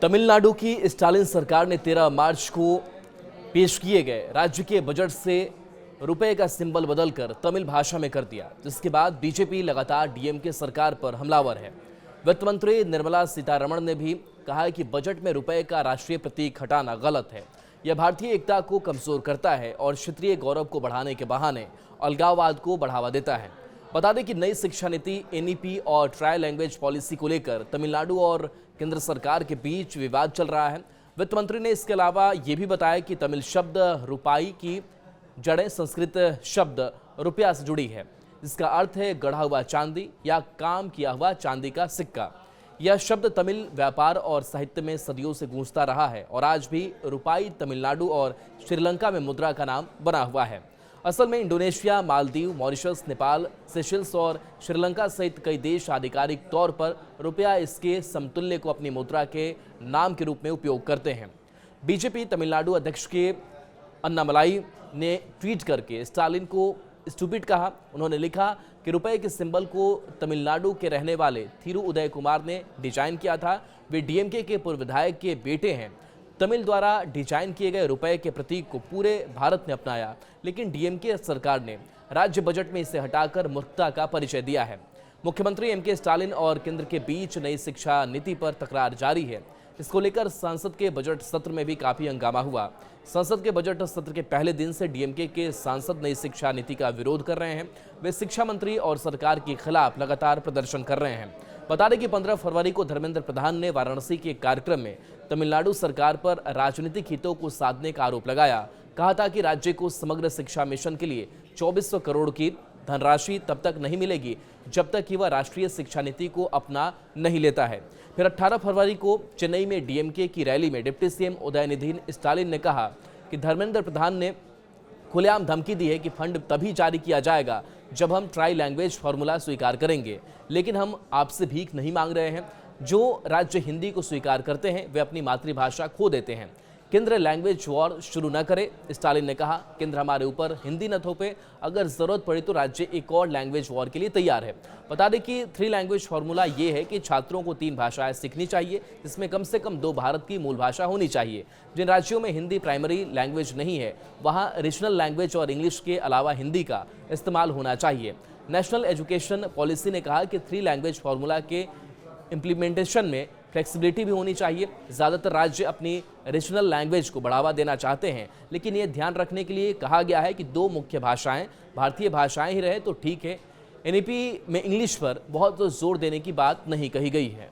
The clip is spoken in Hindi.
तमिलनाडु की स्टालिन सरकार ने 13 मार्च को पेश किए गए राज्य के बजट से रुपए का सिंबल बदलकर तमिल भाषा में कर दिया, जिसके बाद बीजेपी लगातार डीएमके सरकार पर हमलावर है। वित्त मंत्री निर्मला सीतारमण ने भी कहा है कि बजट में रुपए का राष्ट्रीय प्रतीक हटाना गलत है। यह भारतीय एकता को कमजोर करता है और क्षेत्रीय गौरव को बढ़ाने के बहाने अलगाववाद को बढ़ावा देता है। बता दें कि नई शिक्षा नीति एनईपी और ट्राई लैंग्वेज पॉलिसी को लेकर तमिलनाडु और केंद्र सरकार के बीच विवाद चल रहा है। वित्त मंत्री ने इसके अलावा ये भी बताया कि तमिल शब्द रुपाई की जड़ें संस्कृत शब्द रुपया से जुड़ी है, जिसका अर्थ है गढ़ा हुआ चांदी या काम किया हुआ चांदी का सिक्का। यह शब्द तमिल व्यापार और साहित्य में सदियों से गूंजता रहा है और आज भी रुपाई तमिलनाडु और श्रीलंका में मुद्रा का नाम बना हुआ है। असल में Indonesia, Maldives, Mauritius, Nepal, Seychelles और श्रीलंका सहित कई देश आधिकारिक तौर पर रुपया इसके समतुल्य को अपनी मुद्रा के नाम के रूप में उपयोग करते हैं। बीजेपी तमिलनाडु अध्यक्ष के अन्नामलाई ने ट्वीट करके स्टालिन को स्टूपिड कहा। उन्होंने लिखा कि रुपए के सिंबल को तमिलनाडु के रहने वाले थिरु उदय कुमार ने डिजाइन किया था। वे डीएमके के पूर्व विधायक के बेटे हैं। तमिल द्वारा डिजाइन किए गए रुपए के प्रतीक को पूरे भारत ने अपनाया, लेकिन डीएमके सरकार ने राज्य बजट में इसे हटाकर मूर्खता का परिचय दिया है। मुख्यमंत्री एमके स्टालिन और केंद्र के बीच नई शिक्षा नीति पर तकरार जारी है। इसको लेकर संसद के बजट सत्र में भी काफी हंगामा हुआ। संसद के बजट सत्र के पहले दिन से डीएमके के सांसद नई शिक्षा नीति का विरोध कर रहे हैं। वे शिक्षा मंत्री और सरकार के खिलाफ लगातार प्रदर्शन कर रहे हैं। बता दें कि 15 फरवरी को धर्मेंद्र प्रधान ने वाराणसी के कार्यक्रम में तमिलनाडु सरकार पर राजनीतिक हितों को साधने का आरोप लगाया। कहा था कि राज्य को समग्र शिक्षा मिशन के लिए 2400 करोड़ की धनराशि तब तक नहीं मिलेगी जब तक कि वह राष्ट्रीय शिक्षा नीति को अपना नहीं लेता है। फिर 18 फरवरी को चेन्नई में डीएमके की रैली में डिप्टी सीएम उदयनिधि स्टालिन ने कहा कि धर्मेंद्र प्रधान ने खुलेआम धमकी दी है कि फंड तभी जारी किया जाएगा जब हम ट्राई लैंग्वेज फॉर्मूला स्वीकार करेंगे, लेकिन हम आपसे भीख नहीं मांग रहे हैं। जो राज्य हिंदी को स्वीकार करते हैं वे अपनी मातृभाषा खो देते हैं। केंद्र लैंग्वेज वॉर शुरू न करे, स्टालिन ने कहा। केंद्र हमारे ऊपर हिंदी न थोपे, अगर जरूरत पड़े तो राज्य एक और लैंग्वेज वॉर के लिए तैयार है। बता दें कि 3 लैंग्वेज फॉर्मूला ये है कि छात्रों को 3 भाषाएं सीखनी चाहिए, जिसमें कम से कम 2 भारत की मूल भाषा होनी चाहिए। जिन राज्यों में हिंदी प्राइमरी लैंग्वेज नहीं है वहाँ रीजनल लैंग्वेज और इंग्लिश के अलावा हिंदी का इस्तेमाल होना चाहिए। नेशनल एजुकेशन पॉलिसी ने कहा कि 3 लैंग्वेज फॉर्मूला के इम्प्लीमेंटेशन में फ्लेक्सिबिलिटी भी होनी चाहिए। ज़्यादातर राज्य अपनी रीजनल लैंग्वेज को बढ़ावा देना चाहते हैं, लेकिन ये ध्यान रखने के लिए कहा गया है कि 2 मुख्य भाषाएं भारतीय भाषाएं ही रहे तो ठीक है। एनईपी में इंग्लिश पर बहुत जोर देने की बात नहीं कही गई है।